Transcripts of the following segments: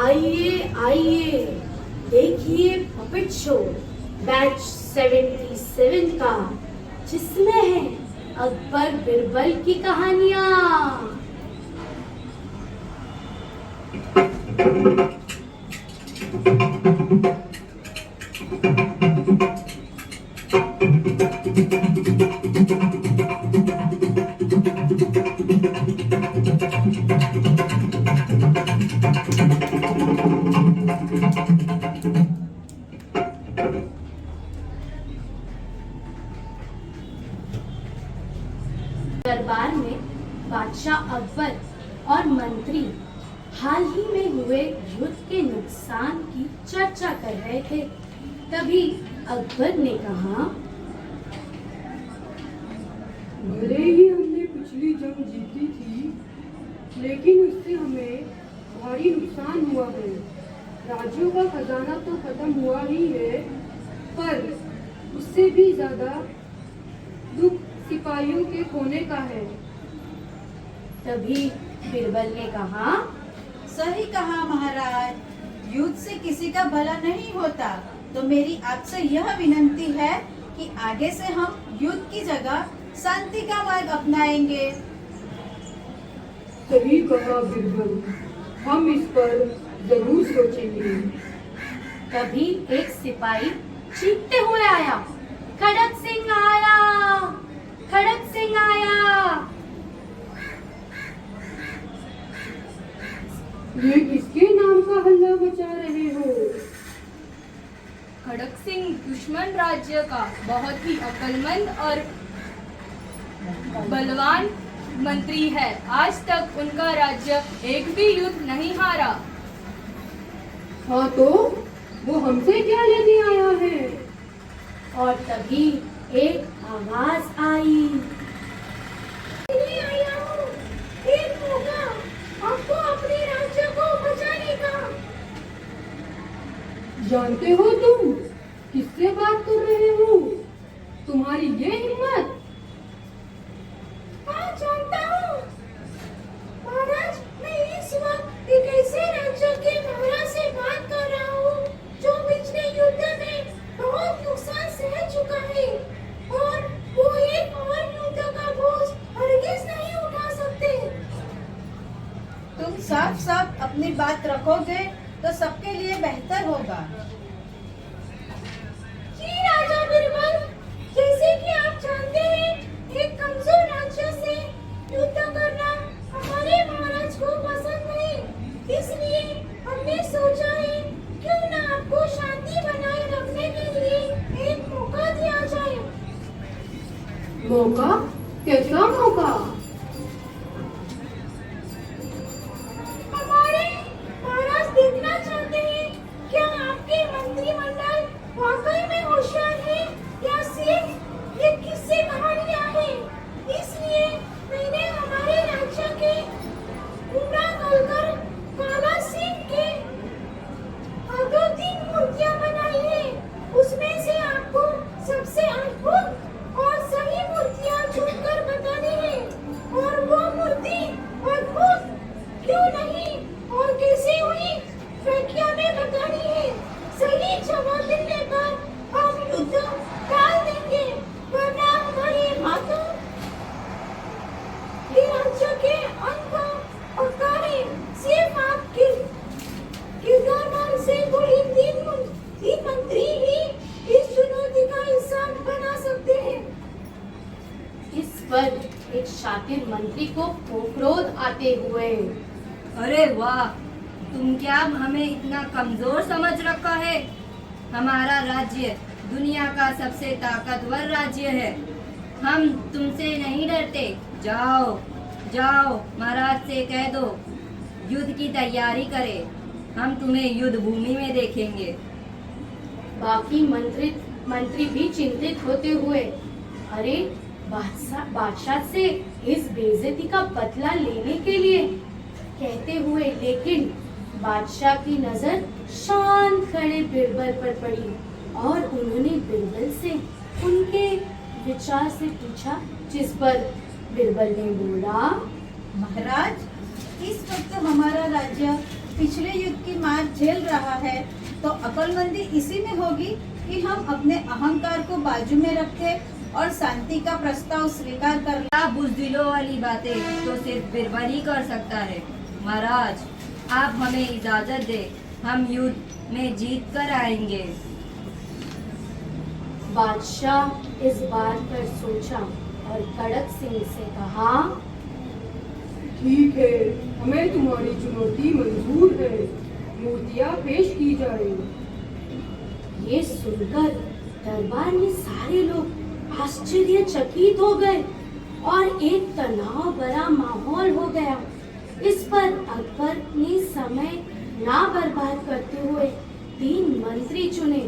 आइए आइए, देखिए पपेट शो बैच 77 का, जिसमें है अकबर बिरबल की कहानियां। दरबार में बादशाह अकबर और मंत्री हाल ही में हुए युद्ध के नुकसान की चर्चा कर रहे थे। तभी अकबर ने कहा, भले ही हमने पिछली जंग जीती थी, लेकिन उससे हमें भारी नुकसान हुआ है। राज्यों का खजाना तो खत्म हुआ ही है, पर उससे भी ज्यादा दुख सिपाहियों के खोने का है। तभी बिरबल ने कहा, सही कहा महाराज, युद्ध से किसी का भला नहीं होता। तो मेरी आपसे यह विनती है कि आगे से हम युद्ध की जगह शांति का मार्ग अपनाएंगे। सही कहा बिरबल, हम इस पर जरूर सोचेंगे। तभी एक सिपाही चीखते हुए आया, खड़क सिंह आया, खड़क सिंह आया। ये किसके नाम का हल्ला मचा रहे हो? खड़क सिंह दुश्मन राज्य का बहुत ही अक्लमंद और बलवान मंत्री है। आज तक उनका राज्य एक भी युद्ध नहीं हारा। हाँ तो वो हमसे क्या लेने आया है? और तभी एक आवाज आई, एक मौका आपको अपने राज्य को बचाने का। जानते हो तुम किससे बात कर रहे हो? तुम्हारी ये हिम्मत? हाँ जानता हूँ महाराज, मैं इस वक्त एक ऐसे राज्य के महाराज से बात कर रहा हूँ जो पिछले युद्ध में बहुत नुकसान सह चुका है, और वो एक और युद्ध का बोझ हरगिज नहीं उठा सकते। तुम साफ साफ अपनी बात रखोगे तो सबके लिए बेहतर होगा। जी राजा बिरबल, जैसे कि आप जानते हैं, एक कमजोर राज्य से युद्ध करना हमारे महाराज को पसंद नहीं। इसलिए हमने सोचा है क्यों न आपको शांति बनाए रखने के लिए एक मौका दिया जाए। मौका? कैसा मौका? हमारे महाराज देखना चाहते हैं क्या आपके मंत्रिमंडल वाकई में होशियार है या सिर्फ ये किस्से कहानियां हैं। इसलिए मैंने हमारे राज्य के पूरा गलकर काला सिंह के हाथों 3 मूर्तियां बनाई है। उसमें से आपको सबसे अद्भुत और सही मूर्तियां चुनकर बतानी है, और वो मूर्ति अद्भुत क्यों नहीं और कैसे हुई व्याख्या में बतानी है। सही जवाब मिलने पर हम युद्ध टाल देंगे, वरना हमारे हाथों ये राज्य के अंत पक्का है। सिर्फ आपके किरदार से कोई 3 मंत्री ही इस चुनौती का हिस्सा बना सकते हैं। इस पर एक शातिर मंत्री को क्रोध आते हुए, अरे वाह, तुम क्या हमें इतना कमजोर समझ रखा है? हमारा राज्य दुनिया का सबसे ताकतवर राज्य है। हम तुमसे नहीं डरते। जाओ जाओ, महाराज से कह दो युद्ध की तैयारी करें। हम तुम्हें युद्ध भूमि में देखेंगे। बाकी मंत्री भी चिंतित होते हुए, अरे बादशाह से इस बेइज्जती का बदला लेने के लिए कहते हुए, लेकिन बादशाह की नजर शांत खड़े बिरबल पर पड़ी और उन्होंने बिरबल से उनके विचार से पूछा, जिस पर बिरबल ने बोला, महाराज, इस वक्त हमारा राज्य पिछले युद्ध की मार झेल रहा है, तो अक्लमंदी इसी में होगी कि हम अपने अहंकार को बाजू में रखें और शांति का प्रस्ताव स्वीकार कर लें। क्या बुज़दिलों वाली बातें तो सिर्फ बिरबल ही कर सकता है। महाराज, आप हमें इजाजत दे, हम युद्ध में जीत कर आएंगे। बादशाह इस बात पर सोचा और कड़क सिंह से कहा, ठीक है, हमें तुम्हारी चुनौती मंजूर है। मूर्तियाँ पेश की जाए। ये सुनकर दरबार में सारे लोग आश्चर्यचकित हो गए और एक तनाव भरा माहौल हो गया। इस पर अकबर ने समय ना बर्बाद करते हुए 3 मंत्री चुने।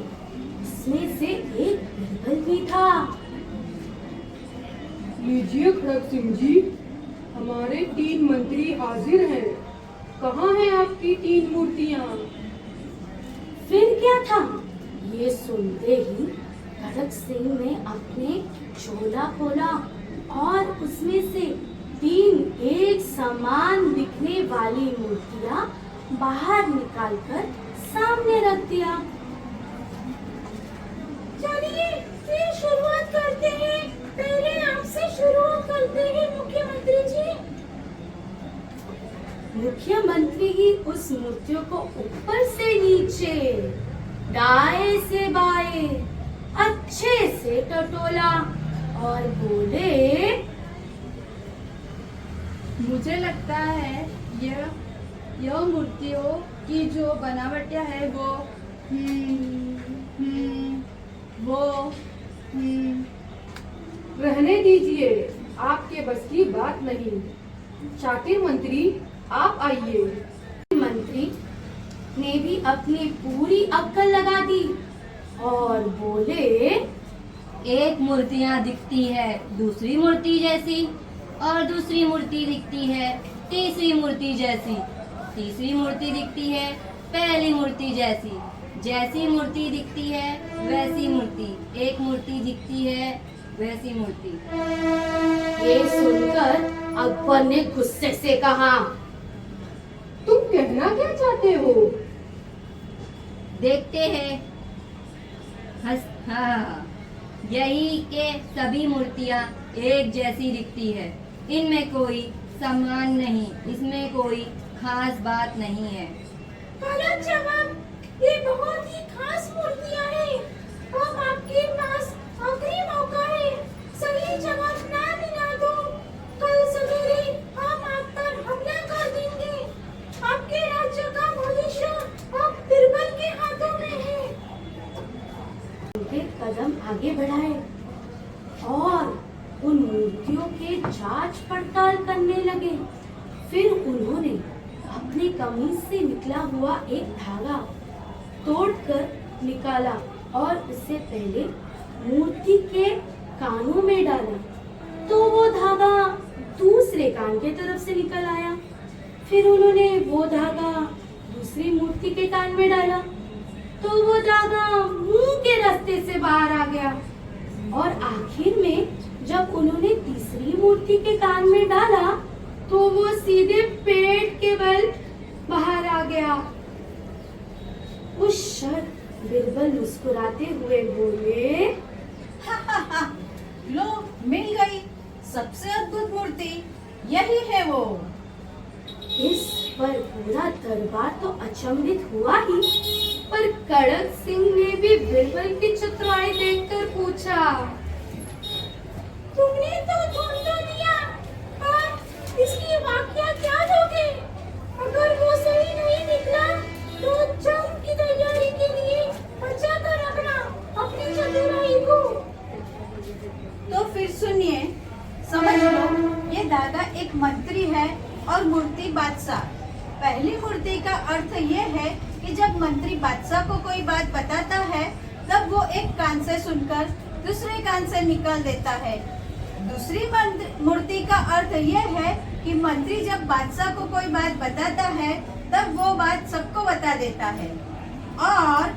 इसमें से एक बिरबल भी था। लीजिए खड़क सिंह जी, हमारे 3 मंत्री हाजिर हैं। कहाँ हैं आपकी 3 मूर्तियाँ? फिर क्या था? ये सुनते ही खड़क सिंह ने अपने झोला खोला और उसमें से 3 एक समान दिखने वाली मूर्तियाँ बाहर निकालकर सामने रख दिया। चलिए फिर शुरुआत करते हैं। पहले आपसे शुरुआत करते हैं मुख्यमंत्री जी। मुख्यमंत्री ही उस मूर्तियों को ऊपर से नीचे, दाएं से बाएं अच्छे से टटोला और बोले, मुझे लगता है यह मूर्तियों की जो बनावटियाँ है वो रहने दीजिए, आपके बस की बात नहीं। शातिर मंत्री, आप आइए। मंत्री ने भी अपनी पूरी अक्ल लगा दी और बोले, एक मूर्तियाँ दिखती है दूसरी मूर्ति जैसी, और दूसरी मूर्ति दिखती है तीसरी मूर्ति जैसी, तीसरी मूर्ति दिखती है पहली मूर्ति जैसी, जैसी मूर्ति दिखती है वैसी मूर्ति, एक मूर्ति दिखती है वैसी मूर्ति। ये सुनकर अकबर ने गुस्से से कहा, तुम कहना क्या चाहते हो? देखते हैं। हाँ, यही के सभी मूर्तियाँ एक जैसी दिखती है। इनमें कोई सम्मान नहीं, इसमें कोई खास बात नहीं है। गलत जवाब। ये बहुत ही खास मूर्तियाँ हैं। अब आपके पास आखिरी मौका है। सही जवाब ना मिला तो कल सवेरे हम आप पर हमला कर देंगे। आपके राज्य का भविष्य अब बिरबल के हाथों में है। उनके कदम आगे बढ़ाए और उन मूर्तियों के जांच पड़ताल करने लगे। फिर उन्होंने अपनी कमीज से निकला हुआ एक धागा तोड़कर निकाला और उससे पहले मूर्ति के कानों में डाला, तो वो धागा दूसरे कान के तरफ से निकल आया। फिर उन्होंने वो धागा दूसरी मूर्ति के कान में डाला, तो वो धागा मुंह के रास्ते से बाहर आ गया। और आखिर में जब उन्होंने तीसरी मूर्ति के कान में डाला, तो वो सीधे पेट के बल बाहर आ गया। उस क्षण बिरबल मुस्कुराते हुए बोले, लो, मिल गई सबसे अद्भुत मूर्ति, यही है वो। इस पर पूरा दरबार तो अचंभित हुआ ही, पर कड़क सिंह ने भी बिरबल की चतुराई देखकर पूछा, तुमने तो ढूंढ तो लिया, पर इसकी व्याख्या क्या दोगे? अगर वो सही नहीं निकला तो जंग की तैयारी के लिए बचा कर रखना अपनी चतुराई को। तो फिर सुनिए, समझ लो ये धागा एक मंत्री है और मूर्ति बादशाह। पहली मूर्ति का अर्थ ये है कि जब मंत्री बादशाह को कोई बात बताता है, तब वो एक कान से सुनकर दूसरे कान से निकाल देता है। दूसरी मूर्ति का अर्थ ये है कि मंत्री जब बादशाह को कोई बात बताता है, तब वो बात सबको बता देता है। और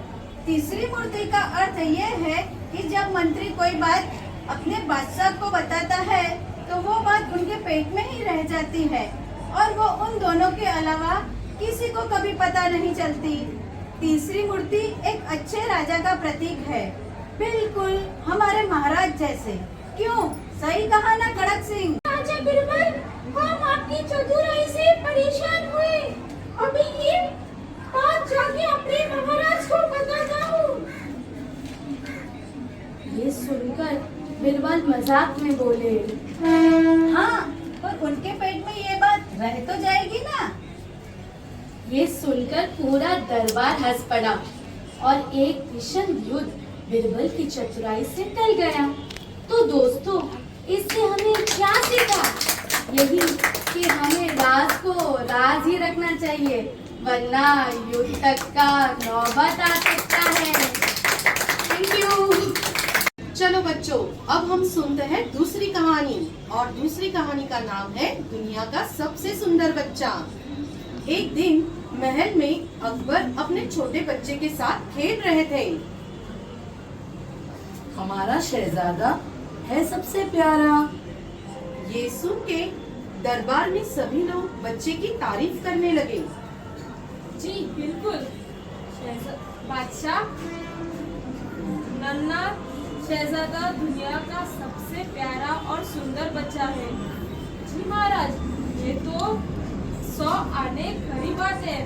तीसरी मूर्ति का अर्थ ये है कि जब मंत्री कोई बात अपने बादशाह को बताता है, तो वो बात उनके पेट में ही रह जाती है और वो उन दोनों के अलावा किसी को कभी पता नहीं चलती। तीसरी मूर्ति एक अच्छे राजा का प्रतीक है, बिल्कुल हमारे महाराज जैसे। क्यों, सही कहा ना खड़क सिंह? राजा बिरबल, हम आपकी चतुराई से परेशान हुए। अभी ये बात जाके अपने महाराज को बताता हूँ। ये सुनकर बिरबल मजाक में बोले। हाँ, पर उनके पेट में ये बात रह तो जाएगी ना। ये सुनकर पूरा दरबार हंस पड़ा और एक भीषण युद्ध बिरबल की चतुराई से टल गया। तो दोस्तों, इससे हमें क्या सीखा? यही कि हमें राज को राज ही रखना चाहिए, वरना युद्ध तक का नौबत आ सकता है। Thank you. चलो बच्चों, अब हम सुनते हैं दूसरी कहानी। और दूसरी कहानी का नाम है दुनिया का सबसे सुंदर बच्चा। एक दिन महल में अकबर अपने छोटे बच्चे के साथ खेल रहे थे। हमारा शहजादा है सबसे प्यारा। ये सुन के दरबार में सभी लोग बच्चे की तारीफ करने लगे। जी बिल्कुल, बादशाह, नन्हा शहजादा दुनिया का सबसे प्यारा और सुंदर बच्चा है। जी महाराज, ये तो 100 आने खरी बात है।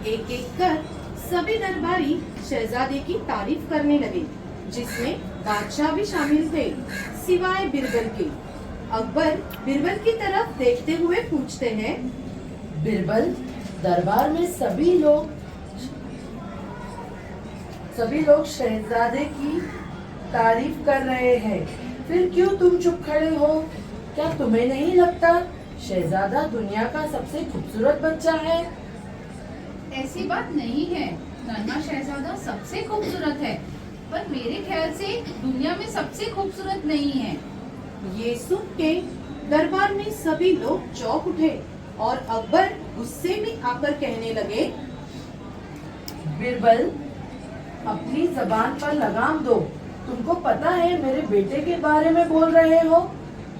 एक एक कर सभी दरबारी शहजादे की तारीफ करने लगे, जिसमें बादशाह भी शामिल थे, सिवाय बिरबल के। अकबर बिरबल की तरफ देखते हुए पूछते हैं, बिरबल, दरबार में सभी लोग शहजादे की तारीफ कर रहे हैं, फिर क्यों तुम चुप खड़े हो? क्या तुम्हें नहीं लगता शहजादा दुनिया का सबसे खूबसूरत बच्चा है? ऐसी बात नहीं है, नन्हा शहजादा सबसे खूबसूरत है, पर मेरे ख्याल से दुनिया में सबसे खूबसूरत नहीं है। ये सुन के दरबार में सभी लोग चौंक उठे और अकबर गुस्से में आकर कहने लगे, बिरबल, अपनी जबान पर लगाम दो। तुमको पता है मेरे बेटे के बारे में बोल रहे हो?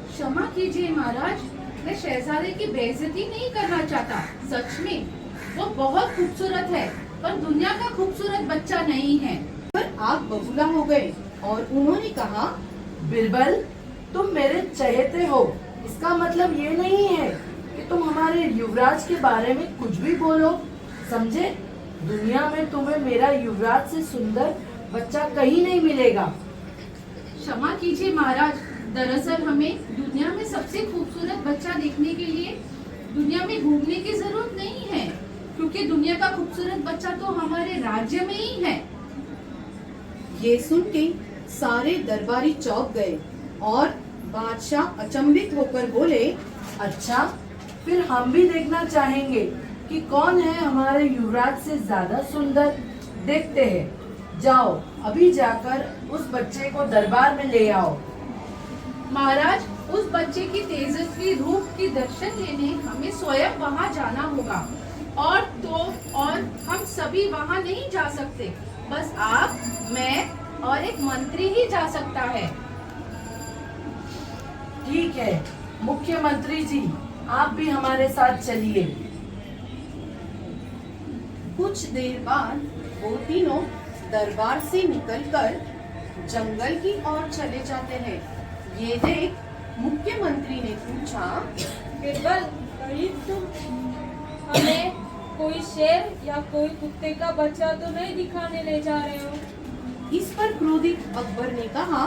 क्षमा कीजिए महाराज, मैं शहजादे की बेइज्जती नहीं करना चाहता। सच में वो बहुत खूबसूरत है, पर दुनिया का खूबसूरत बच्चा नहीं है। पर आग बबूला हो गए और उन्होंने कहा, बिरबल, तुम मेरे चहेते हो, इसका मतलब ये नहीं है कि तुम हमारे युवराज के बारे में कुछ भी बोलो, समझे? दुनिया में तुम्हें मेरा युवराज से सुंदर बच्चा कहीं नहीं मिलेगा। क्षमा कीजिए महाराज, दरअसल हमें दुनिया में सबसे खूबसूरत बच्चा देखने के लिए दुनिया में घूमने की जरूरत नहीं है, क्योंकि दुनिया का खूबसूरत बच्चा तो हमारे राज्य में ही है। ये सुन के सारे दरबारी चौंक गए और बादशाह अचंभित होकर बोले, अच्छा, फिर हम भी देखना चाहेंगे कि कौन है हमारे युवराज से ज्यादा सुंदर। देखते हैं, जाओ अभी जाकर उस बच्चे को दरबार में ले आओ। महाराज, उस बच्चे की तेजस्वी रूप की दर्शन लेने हमें स्वयं वहाँ जाना होगा, और हम सभी वहाँ नहीं जा सकते, बस आप, मैं और एक मंत्री ही जा सकता है। ठीक है मुख्यमंत्री जी, आप भी हमारे साथ चलिए। कुछ देर बाद वो तीनों दरबार से निकलकर जंगल की ओर चले जाते हैं। ये देख मुख्यमंत्री ने पूछा, बिरबल, कहीं तुम हमें कोई शेर या कोई कुत्ते का बच्चा तो नहीं दिखाने ले जा रहे हो? इस पर क्रोधित अकबर ने कहा,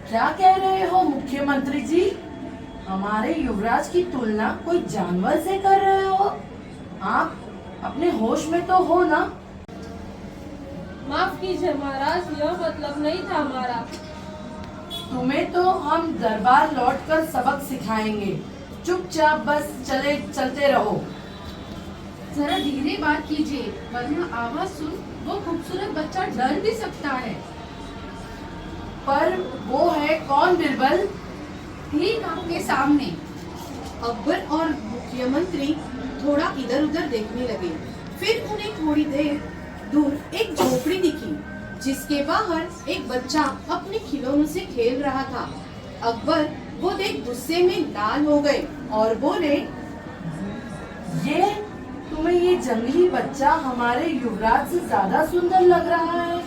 क्या कह रहे हो मुख्यमंत्री जी? हमारे युवराज की तुलना कोई जानवर से कर रहे हो? आप अपने होश में तो हो ना? माफ कीजिए महाराज, यह मतलब नहीं था हमारा। तुम्हें तो हम दरबार लौटकर सबक सिखाएंगे, चुपचाप बस चलते रहो। जरा धीरे बात कीजिए, वरना आवाज सुन वो खूबसूरत बच्चा डर भी सकता है। पर वो है कौन बिरबल? ठीक आपके सामने। अकबर और मुख्यमंत्री थोड़ा इधर उधर देखने लगे। फिर उन्हें थोड़ी देर दूर एक झोपड़ी दिखी, जिसके बाहर एक बच्चा अपने खिलौनों से खेल रहा था। अकबर वो देख गुस्से में लाल हो गए और बोले, तुम्हें ये जंगली बच्चा हमारे युवराज से ज्यादा सुंदर लग रहा है।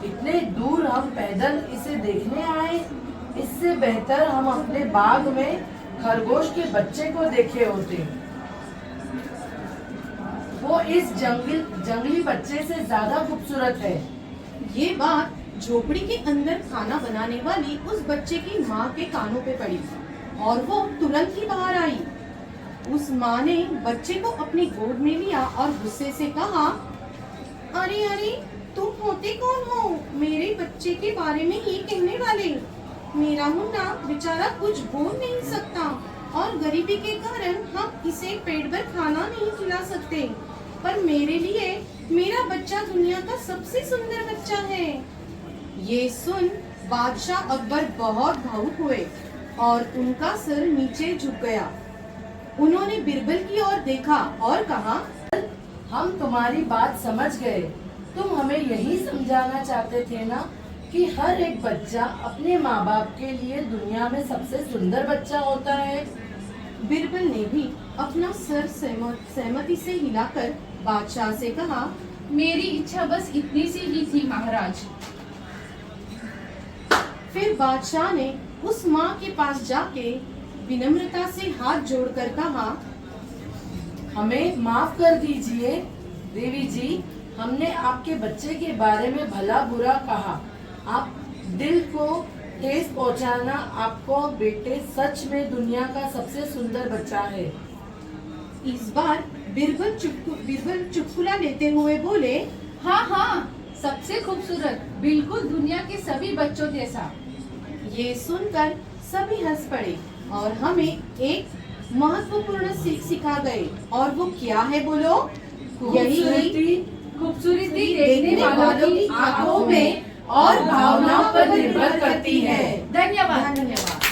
इतने दूर हम पैदल इसे देखने आए, इससे बेहतर हम अपने बाग में खरगोश के बच्चे को देखे होते। वो इस जंगली बच्चे से ज्यादा खूबसूरत है। ये बात झोपड़ी के अंदर खाना बनाने वाली उस बच्चे की माँ के कानों पे पड़ी और वो तुरंत ही बाहर आई। उस माँ ने बच्चे को अपनी गोद में लिया और गुस्से से कहा, अरे अरे तुम होते कौन हो मेरे बच्चे के बारे में ये कहने वाले? मेरा मुन्ना बेचारा कुछ बोल नहीं सकता और गरीबी के कारण हम इसे पेट भर खाना नहीं खिला सकते, पर मेरे लिए मेरा बच्चा दुनिया का सबसे सुंदर बच्चा है। ये सुन बादशाह अकबर बहुत भावुक हुए और उनका सिर नीचे झुक गया। उन्होंने बिरबल की ओर देखा और कहा, हम तुम्हारी बात समझ गए। तुम हमें यही समझाना चाहते थे ना कि हर एक बच्चा अपने माँ बाप के लिए दुनिया में सबसे सुंदर बच्चा होता है। बिरबल ने भी अपना सर सहमति से हिलाकर बादशाह से कहा, मेरी इच्छा बस इतनी सी ही थी महाराज। फिर बादशाह ने उस माँ के पास जाके विनम्रता से हाथ जोड़कर कहा, हमें माफ कर दीजिए देवी जी, हमने आपके बच्चे के बारे में भला बुरा कहा। आप दिल को ठेस पहुंचाना आपको बेटे सच में दुनिया का सबसे सुंदर बच्चा है। इस बार बिरबल चुटकुला लेते हुए बोले, हाँ हाँ, सबसे खूबसूरत, बिल्कुल दुनिया के सभी बच्चों जैसा। ये सुनकर सभी हंस पड़े और हमें एक महत्वपूर्ण सीख सिखा गए। और वो क्या है बोलो? यही खूबसूरती देखने वालों की आंखों में और भावनाओं पर निर्भर करती है। धन्यवाद। धन्यवाद।